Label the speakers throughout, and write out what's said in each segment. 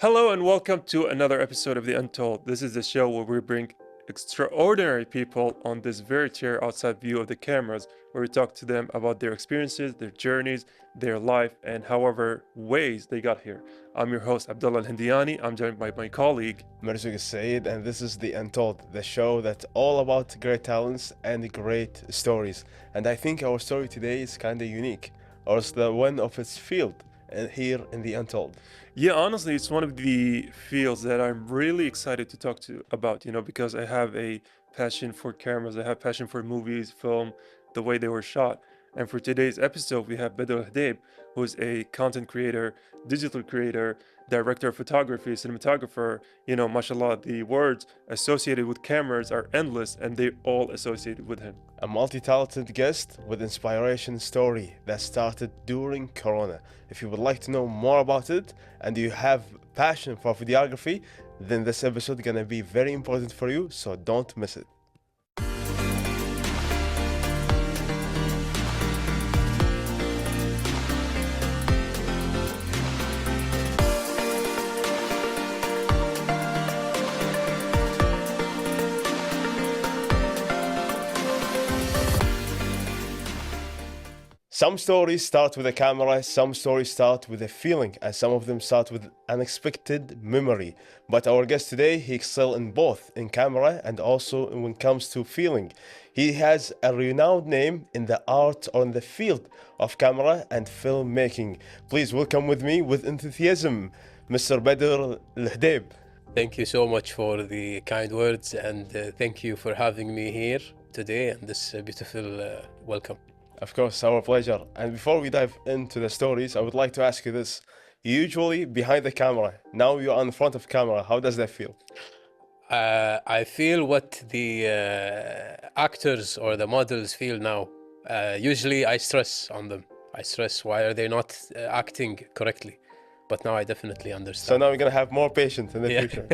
Speaker 1: Hello and welcome to another episode of the Untold. This is the show where we bring extraordinary people on this very chair outside view of the cameras, where we talk to them about their experiences, their journeys, their life, and however ways they got here. I'm your host, Abdullah Al-Hindiani. I'm joined by my colleague.
Speaker 2: Marzouk Said, and this is the Untold, the show that's all about great talents and great stories. And I think our story today is kind of unique, or it's the one of its field, and here in the Untold.
Speaker 1: Yeah, honestly, it's one of the fields that I'm really excited to talk to about, because I have a passion for cameras, I have passion for movies, film, the way they were shot. And for today's episode, we have Badr AlHudaib, who's a content creator, digital creator, director of photography, cinematographer. Mashallah, the words associated with cameras are endless and they all associated with him.
Speaker 2: A multi-talented guest with inspiration story that started during Corona. If you would like to know more about it and you have passion for videography, then this episode is gonna be very important for you, so don't miss it. Some stories start with a camera, some stories start with a feeling, and some of them start with unexpected memory. But our guest today, he excels in both, in camera and also when it comes to feeling. He has a renowned name in the art or in the field of camera and filmmaking. Please welcome with me with enthusiasm, Mr. Badr AlHudaib.
Speaker 3: Thank you so much for the kind words, and thank you for having me here today and this beautiful welcome.
Speaker 2: Of course, our pleasure. And before we dive into the stories, I would like to ask you this. Usually behind the camera, now you're in front of camera. How does that feel?
Speaker 3: I feel what the actors or the models feel now. Usually I stress on them. I stress why are they not acting correctly. But now I definitely
Speaker 2: So
Speaker 3: understand.
Speaker 2: now we're gonna have more patience in the
Speaker 3: Yeah.
Speaker 2: future.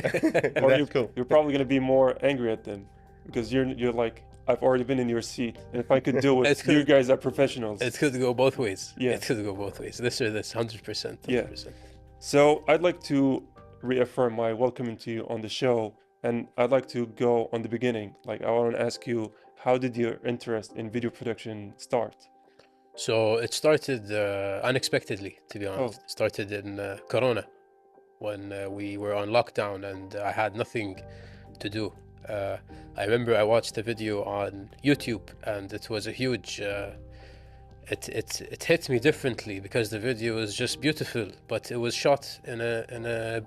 Speaker 1: Or
Speaker 2: That's cool.
Speaker 1: you're probably going to be more angry at them because you're like, I've already been in your seat. And if I could do it,
Speaker 3: It's
Speaker 1: you
Speaker 3: good.
Speaker 1: guys are professionals.
Speaker 3: It could go both ways.
Speaker 1: Yeah.
Speaker 3: It could go both ways. This or this, 100%.
Speaker 1: Yeah.
Speaker 3: 100%.
Speaker 1: So I'd like to reaffirm my welcoming to you on the show, and I'd like to go on the beginning. Like, I want to ask you, how did your interest in video production start?
Speaker 3: So it started unexpectedly, to be honest.
Speaker 1: Oh.
Speaker 3: It started in Corona when we were on lockdown and I had nothing to do. I remember I watched a video on YouTube and it was a huge. It hit me differently because the video was just beautiful, but it was shot in a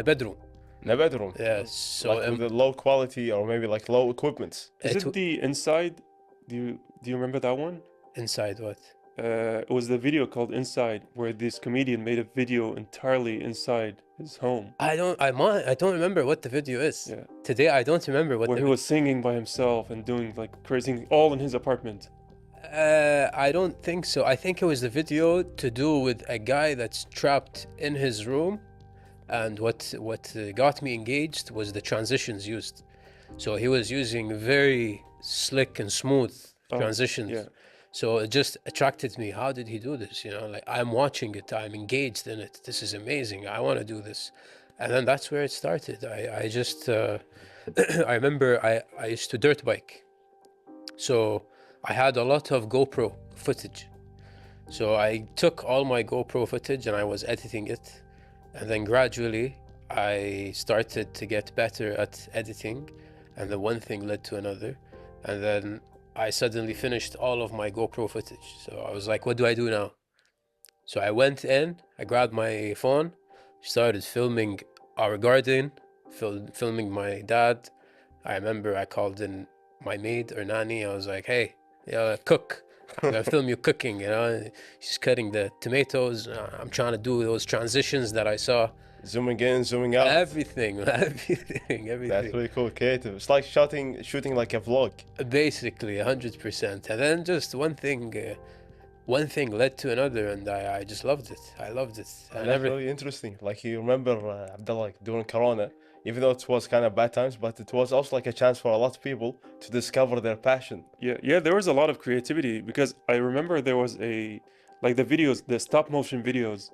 Speaker 3: bedroom.
Speaker 2: In a bedroom.
Speaker 3: Yeah, so
Speaker 2: Like with a low quality or maybe like low equipment.
Speaker 1: Is
Speaker 3: It
Speaker 1: it the Inside? Do you remember that one?
Speaker 3: inside what?
Speaker 1: It was the video called Inside, where this comedian made a video entirely inside his home.
Speaker 3: I don't remember what the video is.
Speaker 1: Yeah.
Speaker 3: Today I don't remember what
Speaker 1: Where
Speaker 3: the
Speaker 1: he was singing by himself and doing like crazy, all in his apartment.
Speaker 3: I don't think so. I think it was the video to do with a guy that's trapped in his room, and what got me engaged was the transitions used. So he was using very slick and smooth
Speaker 1: Oh,
Speaker 3: transitions.
Speaker 1: yeah.
Speaker 3: So it just attracted me. How did he do this? Like I'm watching it, I'm engaged in it. This is amazing. I want to do this. And then that's where it started. I just I remember I used to dirt bike. So I had a lot of GoPro footage. So I took all my GoPro footage and I was editing it. And then gradually I started to get better at editing. And then one thing led to another. And then I suddenly finished all of my GoPro footage. So I was like, what do I do now? So I went in, I grabbed my phone, started filming our garden, filming my dad. I remember I called in my maid or nanny. I was like, hey, cook. I'm gonna film you cooking, She's cutting the tomatoes. I'm trying to do those transitions that I saw.
Speaker 2: Zooming in, zooming out.
Speaker 3: Everything.
Speaker 2: That's really cool, creative. It's like shooting like a vlog.
Speaker 3: Basically, 100%. And then just one thing led to another, and I just loved it. I loved it.
Speaker 2: And that's really interesting. Like you remember, Abdullah, like during Corona, even though it was kind of bad times, but it was also like a chance for a lot of people to discover their passion.
Speaker 1: Yeah, there was a lot of creativity because I remember there was the videos, the stop motion videos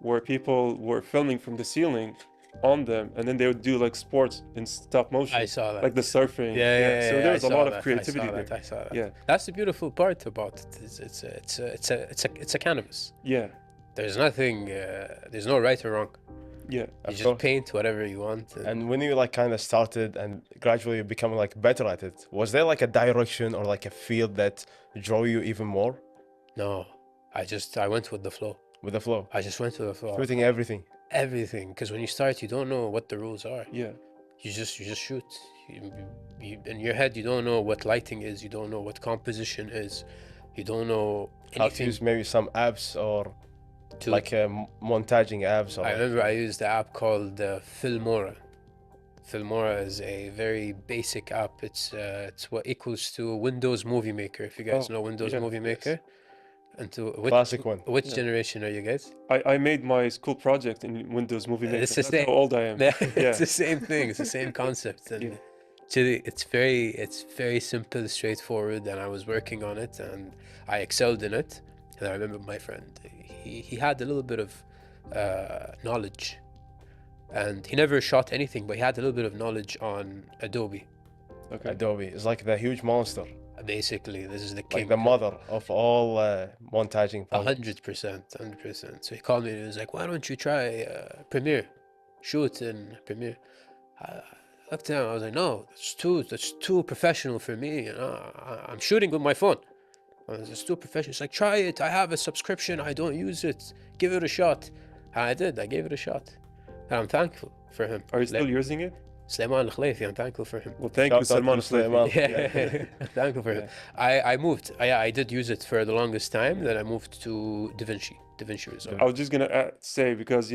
Speaker 1: where people were filming from the ceiling on them, and then they would do like sports in stop motion,
Speaker 3: I saw that.
Speaker 1: like the surfing. So
Speaker 3: I
Speaker 1: there's a
Speaker 3: saw
Speaker 1: lot of
Speaker 3: that.
Speaker 1: creativity
Speaker 3: I saw
Speaker 1: there.
Speaker 3: that. I saw that.
Speaker 1: Yeah,
Speaker 3: That's the beautiful part about it. It's a canvas.
Speaker 1: yeah,
Speaker 3: There's nothing. There's no right or wrong.
Speaker 1: yeah.
Speaker 3: You
Speaker 2: Of
Speaker 3: just
Speaker 2: course.
Speaker 3: paint whatever you want.
Speaker 2: And when you like kind of started and gradually becoming like better at it, was there like a direction or like a field that drew you even more
Speaker 3: No, I went with the flow.
Speaker 2: with the flow?
Speaker 3: I just went with the flow.
Speaker 2: Shooting everything.
Speaker 3: Everything, because when you start, you don't know what the rules are.
Speaker 1: Yeah,
Speaker 3: You just shoot. In your head, you don't know what lighting is. You don't know what composition is. You don't know
Speaker 2: How to
Speaker 3: anything.
Speaker 2: use maybe some apps or
Speaker 3: To
Speaker 2: like montaging apps or
Speaker 3: I
Speaker 2: like,
Speaker 3: remember I used the app called Filmora. Filmora is a very basic app. It's what equals to Windows Movie Maker. If you guys
Speaker 1: Oh,
Speaker 3: know Windows
Speaker 1: yeah,
Speaker 3: Movie
Speaker 1: yes.
Speaker 3: Maker. And to
Speaker 2: classic one.
Speaker 3: which
Speaker 1: Yeah.
Speaker 3: generation are you guys?
Speaker 1: I made my school project in Windows Movie Maker.
Speaker 3: It's the
Speaker 1: That's
Speaker 3: same.
Speaker 1: how old I am.
Speaker 3: Yeah,
Speaker 1: Yeah,
Speaker 3: it's the same thing. It's the same concept, and
Speaker 1: Yeah.
Speaker 3: actually, it's very simple, straightforward. And I was working on it, and I excelled in it. And I remember my friend, he had a little bit of knowledge, and he never shot anything, but he had a little bit of knowledge on Adobe.
Speaker 1: okay.
Speaker 2: Adobe is like the huge monster,
Speaker 3: Basically, this is the
Speaker 2: like
Speaker 3: king.
Speaker 2: the mother of all montaging
Speaker 3: A
Speaker 2: projects.
Speaker 3: 100%, 100%. So he called me and he was like, "Why don't you try Premiere? Shoot in Premiere." I looked at him. I was like, "No, that's too professional for me. You know, I'm shooting with my phone. It's too professional." It's like, "Try it. I have a subscription. I don't use it. Give it a shot." And I did. I gave it a shot, and I'm thankful for him.
Speaker 1: Are you still using it?
Speaker 3: Sulaiman Al-Khlayfi, I'm thankful for him.
Speaker 1: Well, thank you,
Speaker 2: Shout out
Speaker 1: Salman
Speaker 2: to Sulaiman.
Speaker 1: Al-Khlayfi.
Speaker 3: Yeah, I'm thankful for him. I moved. I did use it for the longest time. Then I moved to DaVinci. DaVinci Resolve.
Speaker 1: I was just gonna say, because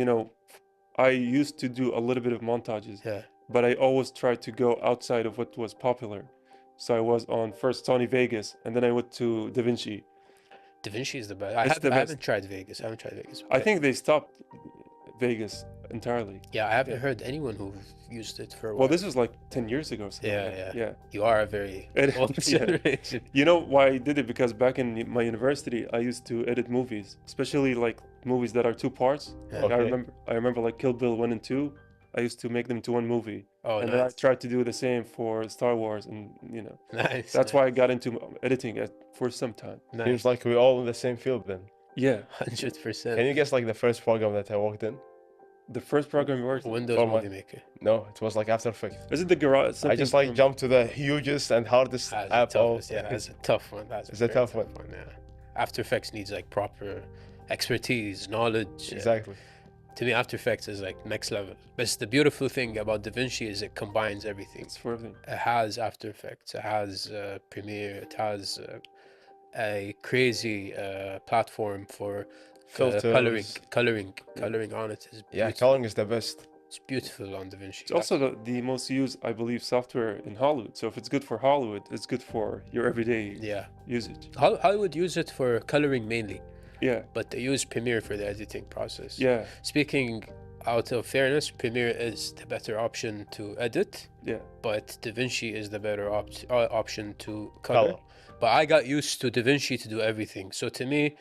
Speaker 1: I used to do a little bit of montages,
Speaker 3: Yeah.
Speaker 1: but I always tried to go outside of what was popular. So I was on first Sony Vegas, and then I went to DaVinci.
Speaker 3: DaVinci is the best.
Speaker 1: It's the
Speaker 3: I haven't
Speaker 1: best.
Speaker 3: tried Vegas. I haven't tried Vegas.
Speaker 1: I think they stopped Vegas entirely.
Speaker 3: Yeah, I haven't
Speaker 1: yeah.
Speaker 3: heard anyone who used it for a while.
Speaker 1: Well, this was like 10 years ago. So
Speaker 3: Yeah.
Speaker 1: yeah.
Speaker 3: You are a very
Speaker 1: It-
Speaker 3: old
Speaker 1: yeah.
Speaker 3: generation.
Speaker 1: You know why I did it? Because back in my university, I used to edit movies, especially like movies that are two parts.
Speaker 3: Yeah.
Speaker 1: Like,
Speaker 2: Okay.
Speaker 1: I remember like Kill Bill 1 and 2. I used to make them to one movie.
Speaker 3: Oh,
Speaker 1: And then I
Speaker 3: nice.
Speaker 1: tried to do the same for Star Wars, and
Speaker 3: Nice.
Speaker 1: that's why I got into editing for some time.
Speaker 3: Nice.
Speaker 2: Seems like we're all in the same field then.
Speaker 1: Yeah,
Speaker 3: 100%.
Speaker 2: Can you guess like the first program that I worked in?
Speaker 1: the first program you worked on.
Speaker 3: Windows
Speaker 2: For my-
Speaker 3: Movie Maker.
Speaker 2: No, it was like After Effects.
Speaker 1: Is it the garage?
Speaker 2: I
Speaker 1: something
Speaker 2: just like
Speaker 1: from-
Speaker 2: jumped to the hugest and hardest
Speaker 3: That's
Speaker 2: app.
Speaker 3: the
Speaker 2: of-
Speaker 3: toughest. Yeah, that's a tough one. That's
Speaker 2: It's a
Speaker 3: very
Speaker 2: tough one.
Speaker 3: Yeah. After Effects needs like proper expertise, knowledge.
Speaker 2: Exactly.
Speaker 3: To me, After Effects is like next level. But the beautiful thing about DaVinci is it combines everything.
Speaker 1: It's for everything.
Speaker 3: It has After Effects, it has Premiere, it has a crazy platform for
Speaker 2: Filters.
Speaker 3: coloring on it is
Speaker 2: Yeah,
Speaker 3: beautiful.
Speaker 2: coloring is the best.
Speaker 3: It's beautiful on DaVinci.
Speaker 1: It's also the most used, I believe, software in Hollywood. So if it's good for Hollywood, it's good for your everyday
Speaker 3: Yeah,
Speaker 1: usage.
Speaker 3: Hollywood use it for coloring mainly,
Speaker 1: Yeah,
Speaker 3: but they use Premiere for the editing process.
Speaker 1: yeah,
Speaker 3: Speaking out of fairness, Premiere is the better option to edit,
Speaker 1: yeah.
Speaker 3: but DaVinci is the better option to color.
Speaker 2: Color.
Speaker 3: But I got used to DaVinci to do everything. So to me,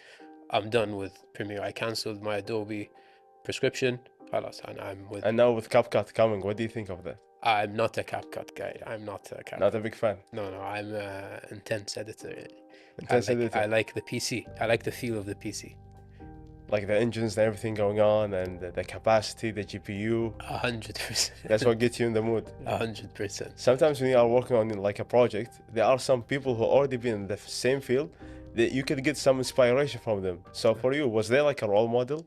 Speaker 3: I'm done with Premiere. I canceled my Adobe prescription. خلاص, and I'm with.
Speaker 2: And now with CapCut coming, what do you think of that?
Speaker 3: I'm not a CapCut guy. I'm not a CapCut.
Speaker 2: Not a big fan.
Speaker 3: No, I'm an intense editor.
Speaker 2: Intense editor.
Speaker 3: I like the PC. I like the feel of the PC.
Speaker 2: Like the engines and everything going on and the capacity, the GPU.
Speaker 3: 100%.
Speaker 2: That's what gets you in the mood.
Speaker 3: 100%.
Speaker 2: Sometimes when you are working on like a project, there are some people who already been in the same field that you could get some inspiration from them. So for you, was there like a role model?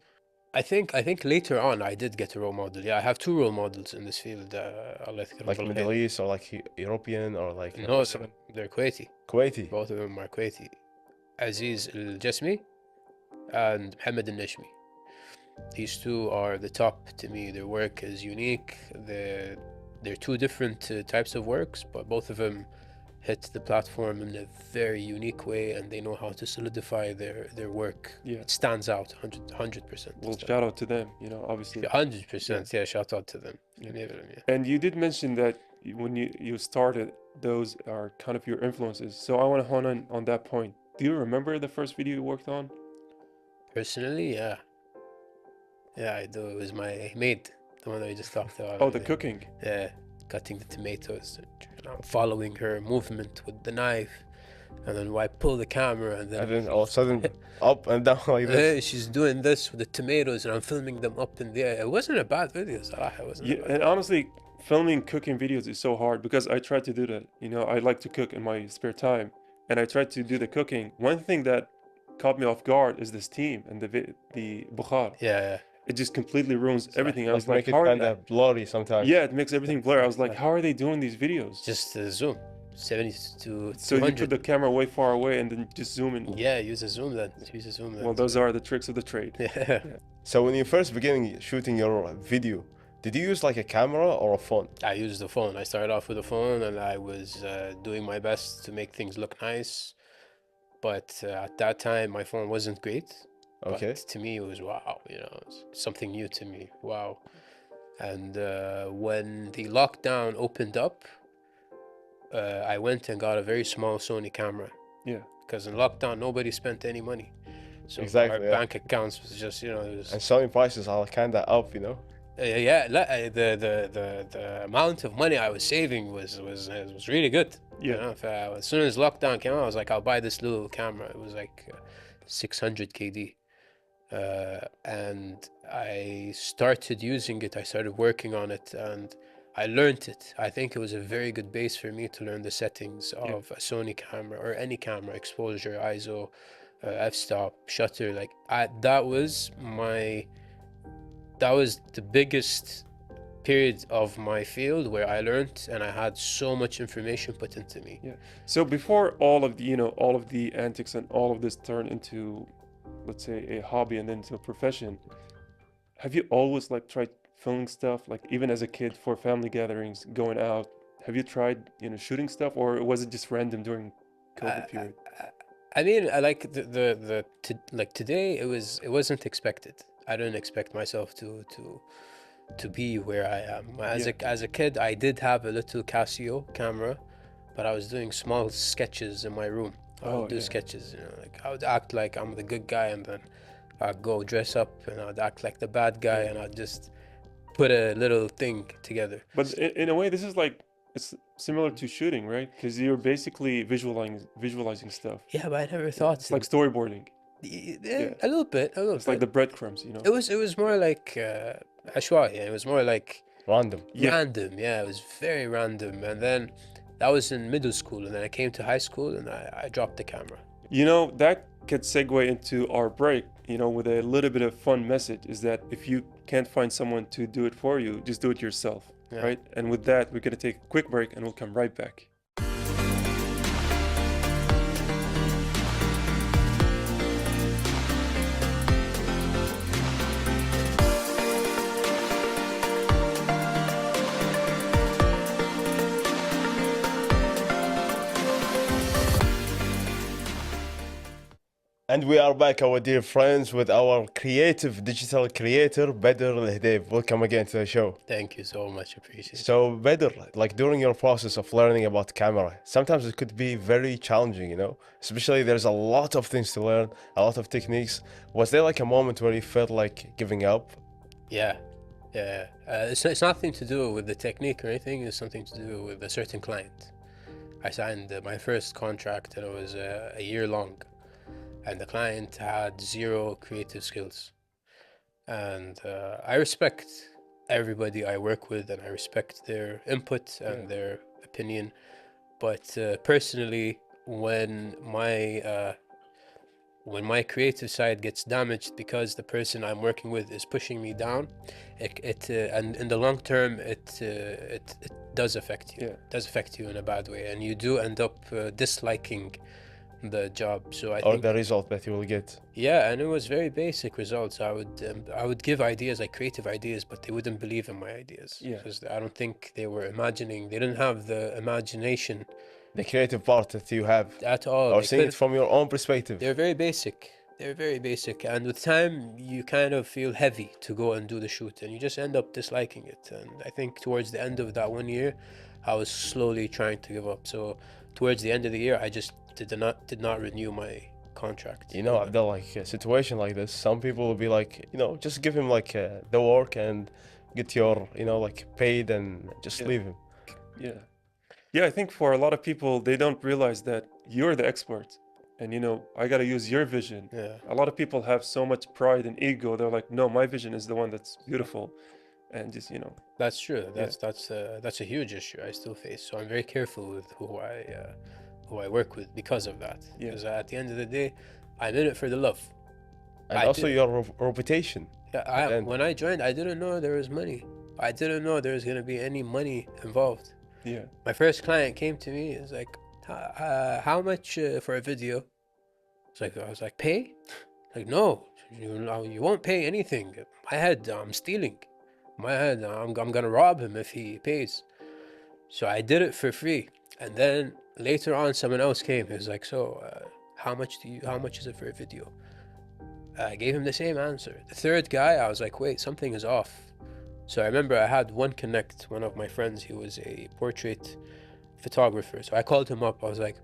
Speaker 3: I think later on I did get a role model. Yeah, I have two role models in this field. Allah يذكرهم
Speaker 2: Like
Speaker 3: بالخير.
Speaker 2: Middle East or like European or like
Speaker 3: No, they're Kuwaiti.
Speaker 2: Kuwaiti?
Speaker 3: Both of them are Kuwaiti. Aziz Al-Jasmi and Mohammed Al-Nashmi. These two are the top to me. Their work is unique. They're two different types of works, but both of them hit the platform in a very unique way, and they know how to solidify their work.
Speaker 1: Yeah.
Speaker 3: It stands out 100%.
Speaker 1: Well, shout out to them, obviously.
Speaker 3: 100%. Yeah, shout out to them.
Speaker 1: Yeah.
Speaker 3: Yeah.
Speaker 1: And you did mention that when you started, those are kind of your influences. So I want to hone in on that point. Do you remember the first video you worked on?
Speaker 3: Personally, yeah. Yeah, I do. It was my maid, the one that I just talked about.
Speaker 1: Oh, the cooking.
Speaker 3: Yeah, cutting the tomatoes. I'm following her movement with the knife, and then I pull the camera, and then
Speaker 2: And then all of a sudden, up and down like this.
Speaker 3: she's doing this with the tomatoes, and I'm filming them up in the air. It wasn't a bad video, Salah. It wasn't.
Speaker 1: Yeah,
Speaker 3: a bad
Speaker 1: and honestly, filming cooking videos is so hard because I try to do that. You know, I like to cook in my spare time, and I try to do the cooking. One thing that caught me off guard is the steam and the bukhar.
Speaker 3: Yeah,
Speaker 1: It just completely ruins everything. I
Speaker 2: Like
Speaker 1: was like,
Speaker 2: make it
Speaker 1: how are
Speaker 2: kind
Speaker 1: they?
Speaker 2: of blurry sometimes.
Speaker 1: Yeah, it makes everything blur. I was like, how are they doing these videos?
Speaker 3: just zoom, 70 to
Speaker 1: So you put
Speaker 3: 200.
Speaker 1: the camera way far away and then just zoom in.
Speaker 3: Yeah, use a zoom lens. Use a zoom lens.
Speaker 1: Well, those are the tricks of the trade.
Speaker 3: Yeah.
Speaker 2: So when you first beginning shooting your video, did you use like a camera or a phone?
Speaker 3: I used the phone. I started off with a phone, and I was doing my best to make things look nice. But at that time, my phone wasn't great.
Speaker 2: Okay.
Speaker 3: But to me, it was wow. You know, it's something new to me. Wow. And when the lockdown opened up, I went and got a very small Sony camera.
Speaker 1: Yeah.
Speaker 3: Because in lockdown, nobody spent any money. So
Speaker 2: Exactly,
Speaker 3: our
Speaker 2: yeah.
Speaker 3: bank accounts was just, you know, it was
Speaker 2: And Sony prices are kind of up, you know.
Speaker 3: the amount of money I was saving was really good. You
Speaker 1: Yeah.
Speaker 3: know, as soon as lockdown came out, I was like, I'll buy this little camera. It was like 600 KD, and I started using it. I started working on it, and I learned it. I think it was a very good base for me to learn the settings of a Sony camera or any camera, exposure, ISO, f-stop, shutter. Like that was the biggest period of my field where I learned, and I had so much information put into me.
Speaker 1: Yeah. So before all of the, all of the antics and all of this turned into, let's say, a hobby and then into a profession, have you always like tried filming stuff, like even as a kid for family gatherings, going out? Have you tried, shooting stuff, or was it just random during COVID period?
Speaker 3: I mean, I like like today it wasn't expected. I didn't expect myself to be where I am. As a kid, I did have a little Casio camera, but I was doing small sketches in my room. I would do sketches, like I would act like I'm the good guy, and then I'd go dress up and I'd act like the bad guy, and I'd just put a little thing together.
Speaker 1: But in a way, this is like, it's similar to shooting, right? Because you're basically visualizing stuff.
Speaker 3: Yeah, but I never thought
Speaker 1: It's like storyboarding.
Speaker 3: a little bit.
Speaker 1: It's like the breadcrumbs,
Speaker 3: It was more like ashwai. It was more like
Speaker 2: Random.
Speaker 1: Yeah.
Speaker 3: random. Yeah, it was very random. And then that was in middle school, and then I came to high school, and I dropped the camera.
Speaker 1: That could segue into our break, with a little bit of fun message, is that if you can't find someone to do it for you, just do it yourself,
Speaker 3: Yeah.
Speaker 1: right? And with that, we're going to take a quick break and we'll come right back.
Speaker 2: And we are back, our dear friends, with our creative digital creator, Badr AlHudaib. Welcome again to the show.
Speaker 3: Thank you so much. Appreciate it.
Speaker 2: So, Badr, like during your process of learning about camera, sometimes it could be very challenging, Especially there's a lot of things to learn, a lot of techniques. Was there like a moment where you felt like giving up?
Speaker 3: Yeah. It's nothing to do with the technique or anything. It's something to do with a certain client. I signed my first contract, and it was a year long. And the client had zero creative skills. And I respect everybody I work with, and I respect their input and their opinion. But personally, when my creative side gets damaged because the person I'm working with is pushing me down, and in the long term, it does affect you.
Speaker 1: Yeah.
Speaker 3: It does affect you in a bad way, and you do end up disliking the job. So I
Speaker 2: Or
Speaker 3: think
Speaker 2: the result that you will get?
Speaker 3: yeah, and it was very basic results. I would give ideas, like creative ideas, but they wouldn't believe in my ideas.
Speaker 1: Yeah.
Speaker 3: Because I don't think they were imagining. They didn't have the imagination
Speaker 2: The creative part that you have,
Speaker 3: at all.
Speaker 2: or
Speaker 3: They
Speaker 2: seeing it
Speaker 3: couldn't-
Speaker 2: from your own perspective.
Speaker 3: They're very basic. They're very basic, and with time, you kind of feel heavy to go and do the shoot, and you just end up disliking it. And I think towards the end of that 1 year, I was slowly trying to give up. So towards the end of the year, I just did not renew my contract.
Speaker 2: You know, Abdel, like a situation like this, some people will be like, you know, just give him like the work and get your, you know, like paid and just
Speaker 1: Yeah.
Speaker 2: leave him.
Speaker 1: Yeah. Yeah, I think for a lot of people, they don't realize that you're the expert. And, I got to use your vision.
Speaker 3: Yeah,
Speaker 1: A lot of people have so much pride and ego. They're like, no, my vision is the one that's beautiful. And just,
Speaker 3: that's true.
Speaker 1: Yeah.
Speaker 3: That's a huge issue I still face. So I'm very careful with who I work with because of that.
Speaker 1: Yeah.
Speaker 3: Because at the end of the day, I'm in it for the love.
Speaker 2: And
Speaker 3: I
Speaker 2: also
Speaker 3: did-
Speaker 2: your reputation.
Speaker 3: Yeah,
Speaker 2: And-
Speaker 3: when I joined, I didn't know there was money. I didn't know there was gonna be any money involved.
Speaker 1: Yeah.
Speaker 3: My first client came to me. Is like, how much for a video? I was like, pay? Like, no, you won't pay anything. My head, I'm stealing. My head, I'm gonna rob him if he pays. So I did it for free. And then later on, someone else came. He was like, so, how much is it for a video? I gave him the same answer. The third guy, I was like, wait, something is off. So I remember I had one of my friends, he was a portrait photographer. So I called him up. I was like,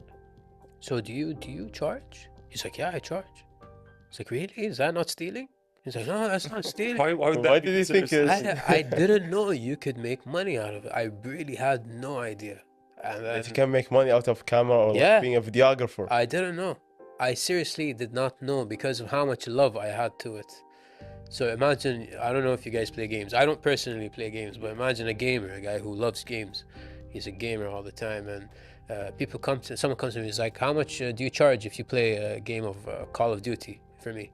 Speaker 3: so do you charge? He's like, yeah, I charge. I was like, really? Is that not stealing? He's like, no, that's not stealing.
Speaker 1: Why would that
Speaker 2: Why
Speaker 1: be
Speaker 2: did you think
Speaker 1: considered
Speaker 2: is
Speaker 3: I didn't know you could make money out of it. I really had no idea. And
Speaker 2: that you
Speaker 3: then
Speaker 2: can make money out of camera or
Speaker 3: Yeah.
Speaker 2: like being a videographer?
Speaker 3: I didn't know. I seriously did not know because of how much love I had to it. So imagine, I don't know if you guys play games. I don't personally play games, but imagine a gamer, a guy who loves games. He's a gamer all the time, and someone comes to me, he's like, how much do you charge if you play a game of Call of Duty for me?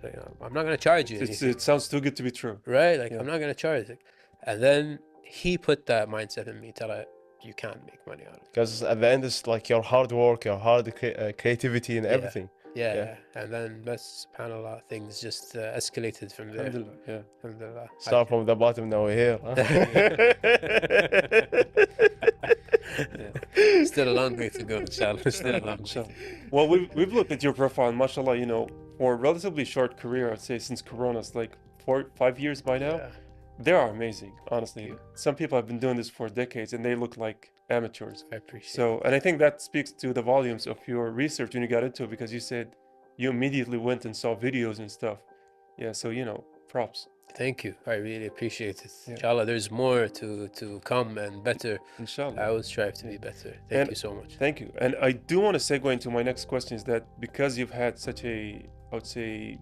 Speaker 3: So, I'm not gonna charge you anything,
Speaker 1: It sounds too good to be true.
Speaker 3: right? Like,
Speaker 1: Yeah.
Speaker 3: I'm not gonna charge it. And then he put that mindset in me, Tala, you can't make money out of it.
Speaker 2: Because at the end, it's like your hard work, your hard creativity and
Speaker 3: Yeah.
Speaker 2: everything.
Speaker 3: Yeah,
Speaker 2: Yeah.
Speaker 3: and then subhanAllah, things just escalated from there.
Speaker 1: Alhamdulillah. Yeah.
Speaker 3: Alhamdulillah.
Speaker 2: Start from the bottom, now we're here.
Speaker 3: Yeah. Still a long way to go, inshallah. Still a long way.
Speaker 1: Inshallah. Well, we've looked at your profile, and mashallah, for a relatively short career, I'd say since Corona, it's like 5 years by now.
Speaker 3: Yeah.
Speaker 1: They are amazing, honestly.
Speaker 3: you.
Speaker 1: Some people have been doing this for decades, and they look like amateurs.
Speaker 3: I appreciate it.
Speaker 1: So, and I think that speaks to the volumes of your research when you got into it, because you said you immediately went and saw videos and stuff. Yeah, so props.
Speaker 3: Thank you. I really appreciate it.
Speaker 1: Yeah.
Speaker 3: Inshallah, there's more to come and better.
Speaker 1: Inshallah.
Speaker 3: I will strive to be better. Thank
Speaker 1: And-
Speaker 3: you so much.
Speaker 1: Thank you. And I do want to segue into my next question, is that because you've had such a, I would say,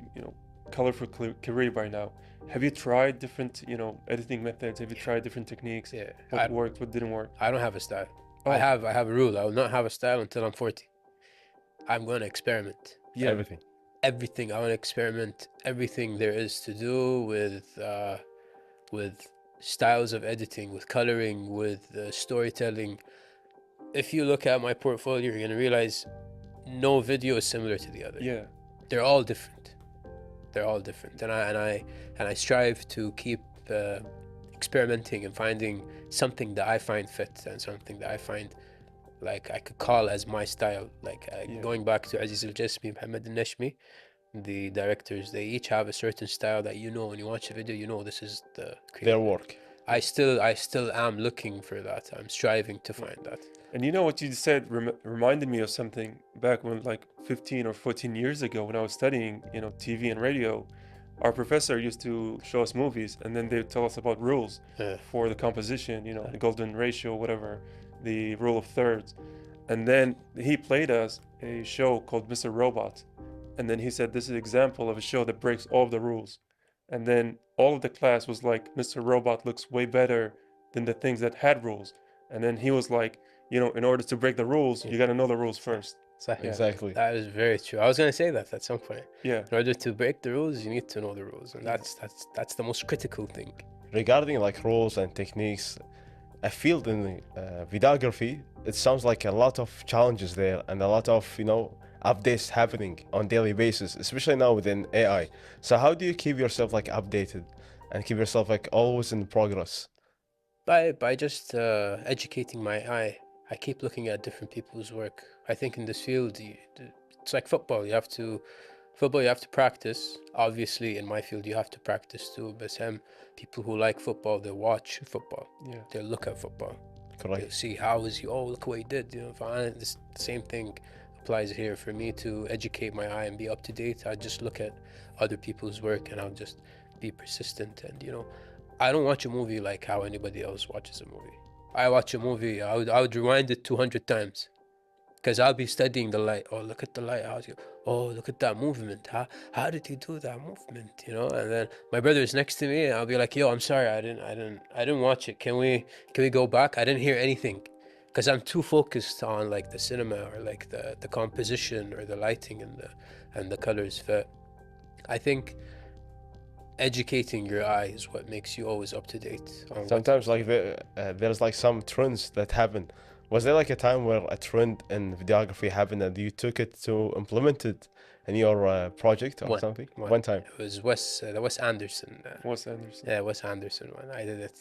Speaker 1: colorful career by now, have you tried different, editing methods? Have you tried different techniques?
Speaker 3: Yeah.
Speaker 1: What worked, what didn't work?
Speaker 3: I don't have a style.
Speaker 1: Oh.
Speaker 3: I have a rule. I will not have a style until I'm 40. I'm going to experiment.
Speaker 1: Yeah.
Speaker 2: Everything.
Speaker 3: Everything. I want to experiment everything there is to do with styles of editing, with coloring, with storytelling. If you look at my portfolio, you're gonna realize no video is similar to the other.
Speaker 1: Yeah.
Speaker 3: They're all different. They're all different, and I strive to keep experimenting and finding something that I find fit and something that I find like I could call as my style. Like
Speaker 1: Yeah.
Speaker 3: going back to Aziz Al-Jasmi, Mohammed Al-Nashmi, the directors, they each have a certain style that when you watch a video, this is the
Speaker 2: Their
Speaker 3: creative.
Speaker 2: work.
Speaker 3: I still am looking for that. I'm striving to find that.
Speaker 1: And what you said reminded me of something back when, like 15 or 14 years ago, when I was studying, TV and radio. Our professor used to show us movies, and then they would tell us about rules
Speaker 3: Yeah.
Speaker 1: for the composition, the golden ratio, whatever, the rule of thirds. And then he played us a show called Mr. Robot. And then he said, this is an example of a show that breaks all of the rules. And then all of the class was like, Mr. Robot looks way better than the things that had rules. And then he was like, in order to break the rules, you got to know the rules first.
Speaker 3: Sahih.
Speaker 2: Exactly.
Speaker 3: That is very true. I was gonna say that at some point.
Speaker 1: Yeah.
Speaker 3: In order to break the rules, you need to know the rules, and that's the most critical thing.
Speaker 2: Regarding like rules and techniques, a field in videography, it sounds like a lot of challenges there and a lot of updates happening on daily basis, especially now within AI. So how do you keep yourself like updated and keep yourself like always in progress?
Speaker 3: By just educating my eye. I keep looking at different people's work. I think in this field, it's like football. You have to practice. Obviously, in my field, you have to practice too. But some people who like football, they watch football.
Speaker 1: Yeah.
Speaker 3: They look at football. They
Speaker 2: Correct.
Speaker 3: see how is he. Oh, look what he did. Fine. This same thing applies here. For me to educate my eye and be up to date, I just look at other people's work and I'll just be persistent. And I don't watch a movie like how anybody else watches a movie. I watch a movie, I would rewind it 200 times. Because I'll be studying the light. Oh, look at the light. Oh, look at that movement. How did he do that movement? And then my brother is next to me, and I'll be like, "Yo, I'm sorry, I didn't watch it. Can we go back? I didn't hear anything." Because I'm too focused on like the cinema or like the composition or the lighting and the colors. But I think educating your eye is what makes you always up to date on
Speaker 2: Sometimes like there's like some trends that happen. Was there like a time where a trend in videography happened and you took it to implement it in your project or something? One time.
Speaker 3: It was the Wes Anderson.
Speaker 1: Wes Anderson.
Speaker 3: Yeah, Wes Anderson one. I did it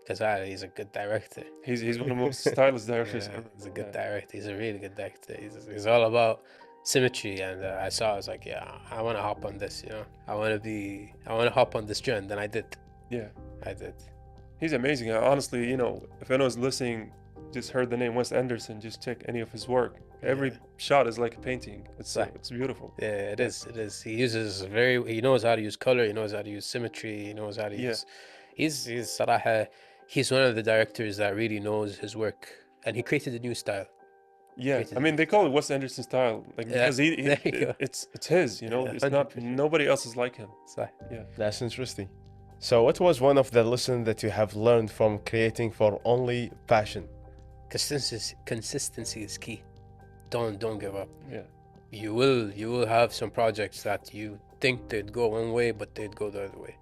Speaker 3: because he's a good director.
Speaker 1: He's one of the most stylish directors
Speaker 3: Yeah,
Speaker 1: ever.
Speaker 3: he's a good director. He's a really good director. He's all about symmetry, and I was like, yeah, I want to hop on this. I want to hop on this trend, and I did.
Speaker 1: Yeah,
Speaker 3: I did.
Speaker 1: he's amazing. Honestly, if anyone's listening, just heard the name Wes Anderson, just check any of his work. Every shot is like a painting. It's beautiful.
Speaker 3: Yeah, it is. It is. He knows how to use color. He knows how to use symmetry. He knows how to use. He's صراحة, he's one of the directors that really knows his work, and he created a new style.
Speaker 1: Yeah, I mean they call it Wes Anderson style, like because
Speaker 3: there you go.
Speaker 1: it's his. It's not
Speaker 3: 100%.
Speaker 1: nobody else is like him.
Speaker 3: صح.
Speaker 1: Yeah.
Speaker 2: That's interesting. So what was one of the lessons that you have learned from creating for only passion?
Speaker 3: Consistency is key. Don't give up.
Speaker 1: Yeah.
Speaker 3: You will have some projects that you think they'd go one way, but they'd go the other way,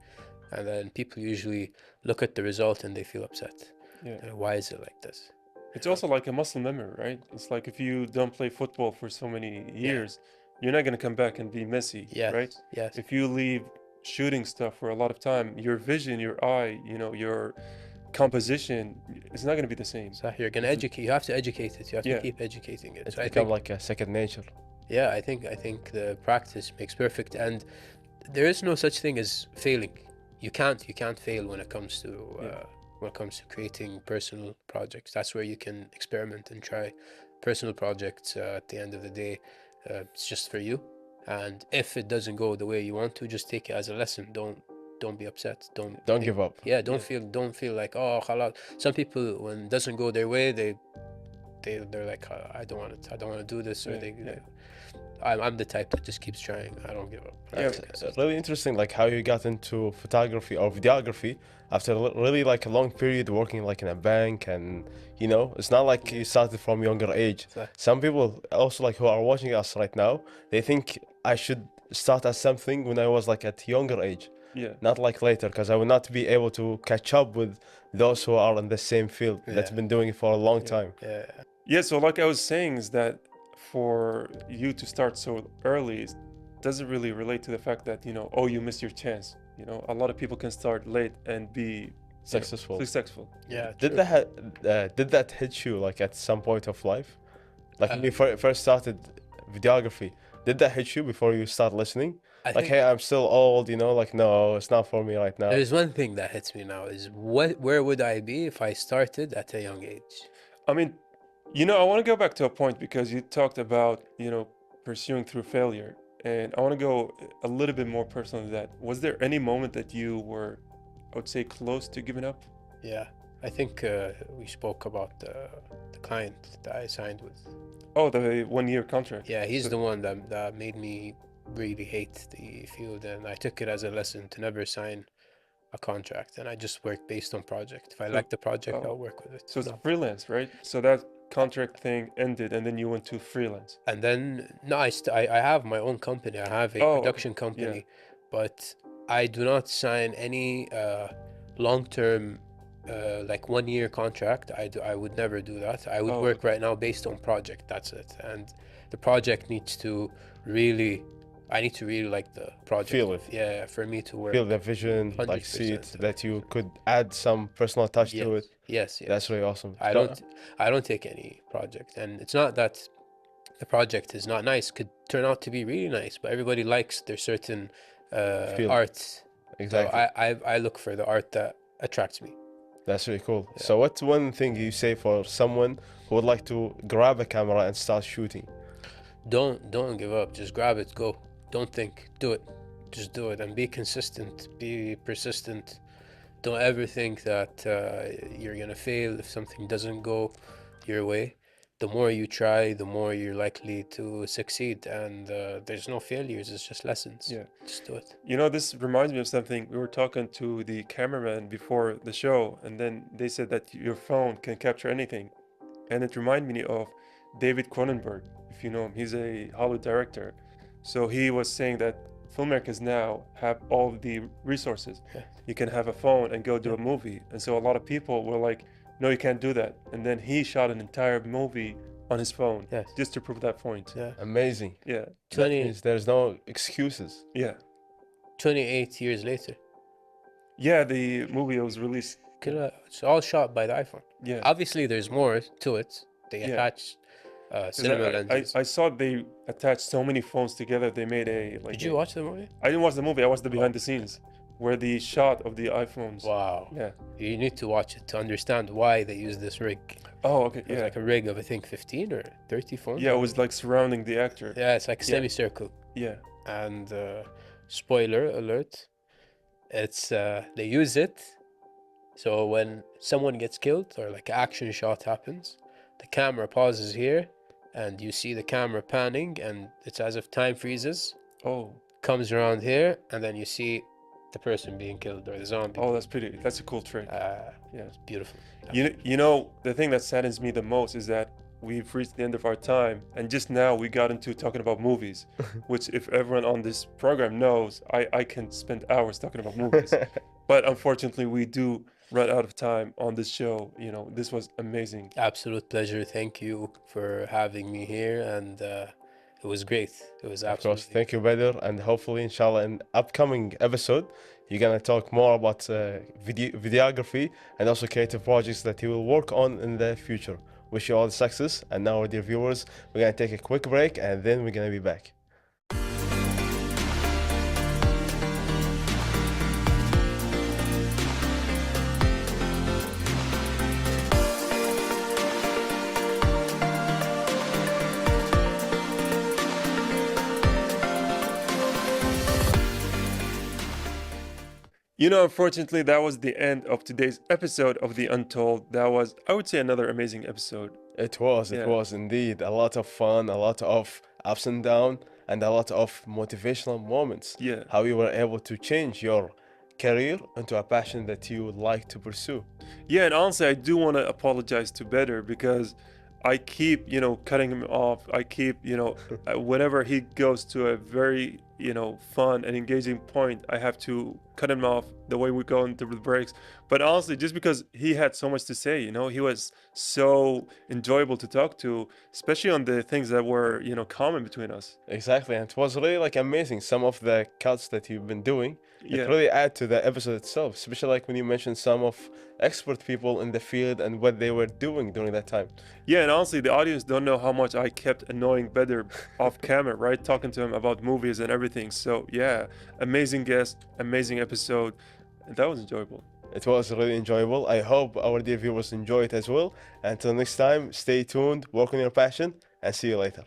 Speaker 3: and then people usually look at the result and they feel upset.
Speaker 1: Yeah.
Speaker 3: Why is it like this?
Speaker 1: It's also like a muscle memory, right? It's like if you don't play football for so many years, you're not gonna come back and be Messi,
Speaker 3: Yes.
Speaker 1: right?
Speaker 3: Yes.
Speaker 1: If you leave shooting stuff for a lot of time, your vision, your eye, your composition is not gonna be the same.
Speaker 3: So you're gonna educate. You have to educate it. You have to keep educating it.
Speaker 2: It's
Speaker 3: So I
Speaker 2: become
Speaker 3: think,
Speaker 2: like a second nature.
Speaker 3: yeah, I think the practice makes perfect, and there is no such thing as failing. You can't fail when it comes to creating personal projects. That's where you can experiment and try personal projects. At the end of the day, it's just for you. And if it doesn't go the way you want to, just take it as a lesson. Don't be upset. Don't
Speaker 2: Give up.
Speaker 3: Yeah, don't feel like, oh, khalas. Some people, when it doesn't go their way, they're like, I don't want it. I don't want to do this. Or I'm the type that just keeps trying. I don't give up.
Speaker 2: It's really interesting, like how you got into photography or videography after really like a long period working like in a bank, and it's not like you started from younger age. Some people also like who are watching us right now, they think I should start at something when I was like at younger age.
Speaker 1: Yeah.
Speaker 2: Not like later, because I will not be able to catch up with those who are in the same field that's been doing it for a long time.
Speaker 1: Yeah, so like I was saying is that for you to start so early doesn't really relate to the fact that, you missed your chance. A lot of people can start late and be
Speaker 2: Successful.
Speaker 3: Yeah.
Speaker 2: Did that hit you like at some point of life? Like when you first started videography, did that hit you before you start listening? Like, hey, I'm still old, like, no, it's not for me right now.
Speaker 3: There's one thing that hits me now is where would I be if I started at a young age?
Speaker 1: I mean, I want to go back to a point because you talked about, pursuing through failure. And I want to go a little bit more personal than that. Was there any moment that you were, I would say, close to giving up?
Speaker 3: Yeah, I think we spoke about the client that I signed with.
Speaker 1: Oh, the 1-year contract.
Speaker 3: Yeah, he's the one that made me really hate the field, and I took it as a lesson to never sign a contract, and I just work based on project. If I like the project, I'll work with it.
Speaker 1: So it's freelance, right? So that contract thing ended, and then you went to freelance.
Speaker 3: And then I have my own company. I have a production company, but I do not sign any long-term like 1-year contract. I would never do that. I would work right now based on project. That's it. And the project needs to really, I need to really like the project.
Speaker 2: Feel it.
Speaker 3: Yeah, for me to work.
Speaker 2: Feel the vision, like see it,
Speaker 3: 100%.
Speaker 2: that you could add some personal touch to it.
Speaker 3: Yes.
Speaker 2: That's really awesome.
Speaker 3: I don't take any project, and it's not that the project is not nice. Could turn out to be really nice, but everybody likes their certain art.
Speaker 2: Exactly.
Speaker 3: So I look for the art that attracts me.
Speaker 2: That's really cool. So what's one thing you say for someone who would like to grab a camera and start shooting?
Speaker 3: don't give up. Just grab it, go. Don't think, do it. Just do it and be consistent, be persistent. Don't ever think that you're gonna fail if something doesn't go your way. The more you try, the more you're likely to succeed, and there's no failures, it's just lessons.
Speaker 1: Yeah.
Speaker 3: Just do it.
Speaker 1: You know, this reminds me of something. We were talking to the cameraman before the show, and then they said that your phone can capture anything. And it reminded me of David Cronenberg, if you know him. He's a Hollywood director. So he was saying that filmmakers now have all the resources.
Speaker 3: Yeah.
Speaker 1: You can have a phone and go do
Speaker 3: Yeah.
Speaker 1: a movie. And so a lot of people were like, no, you can't do that. And then he shot an entire movie on his phone
Speaker 3: Yes.
Speaker 1: just to prove that point.
Speaker 3: Yeah.
Speaker 2: Amazing.
Speaker 1: Yeah.
Speaker 2: That
Speaker 3: 20,
Speaker 2: means there's no excuses.
Speaker 1: Yeah.
Speaker 3: 28 years later.
Speaker 1: Yeah, the movie was released.
Speaker 3: It's all shot by the iPhone.
Speaker 1: Yeah.
Speaker 3: Obviously, there's more to it. They
Speaker 1: Yeah.
Speaker 3: attach
Speaker 1: 'Cause
Speaker 3: cinema lenses.
Speaker 1: I saw they attached so many phones together. They made a like.
Speaker 3: Did you watch the movie?
Speaker 1: I didn't watch the movie. I watched the behind the scenes, where the shot of the iPhones.
Speaker 3: Wow.
Speaker 1: Yeah.
Speaker 3: You need to watch it to understand why they use this rig.
Speaker 1: Oh, okay.
Speaker 3: It was
Speaker 1: Yeah.
Speaker 3: like a rig of, I think, 15 or 30 phones.
Speaker 1: Yeah, it was like surrounding the actor.
Speaker 3: Yeah, it's like a
Speaker 1: Yeah.
Speaker 3: semicircle.
Speaker 1: Yeah.
Speaker 3: And spoiler alert, it's they use it so when someone gets killed or like an action shot happens, the camera pauses here and you see the camera panning and it's as if time freezes,
Speaker 1: Oh.
Speaker 3: comes around here, and then you see the person being killed or the zombie.
Speaker 1: Oh, that's a cool trick. Yeah.
Speaker 3: It's beautiful.
Speaker 1: You know, the thing that saddens me the most is that we've reached the end of our time, and just now we got into talking about movies, which if everyone on this program knows, I can spend hours talking about movies. But unfortunately, we do run out of time on this show. You know, this was amazing.
Speaker 3: Absolute pleasure. Thank you for having me here, and it was great. It was
Speaker 2: Of course,
Speaker 3: absolutely.
Speaker 2: thank you, Badr, and hopefully, inshallah, in upcoming episode, you're gonna talk more about videography and also creative projects that you will work on in the future. Wish you all the success. And now, dear viewers, we're gonna take a quick break, and then we're gonna be back.
Speaker 1: You know, unfortunately, that was the end of today's episode of The Untold. That was, I would say, another amazing episode.
Speaker 2: It
Speaker 1: Yeah.
Speaker 2: was indeed a lot of fun, a lot of ups and downs, and a lot of motivational moments.
Speaker 1: Yeah.
Speaker 2: How you were able to change your career into a passion that you would like to pursue.
Speaker 1: Yeah, and honestly, I do want to apologize to Better because I keep, you know, cutting him off. I keep, you know, whenever he goes to a very, you know, fun and engaging point, I have to cut him off the way we go into the breaks. But honestly, just because he had so much to say, you know, he was so enjoyable to talk to, especially on the things that were, you know, common between us.
Speaker 2: Exactly, and it was really like amazing. Some of the cuts that you've been doing,
Speaker 1: Yeah.
Speaker 2: it really add to the episode itself. Especially like when you mentioned some of expert people in the field and what they were doing during that time.
Speaker 1: Yeah, and honestly, the audience don't know how much I kept annoying Better off camera, right? Talking to him about movies and everything. So yeah, amazing guest, amazing episode. And that was enjoyable.
Speaker 2: It was really enjoyable. I hope our dear viewers enjoy it as well. Until next time, stay tuned, work on your passion, and see you later.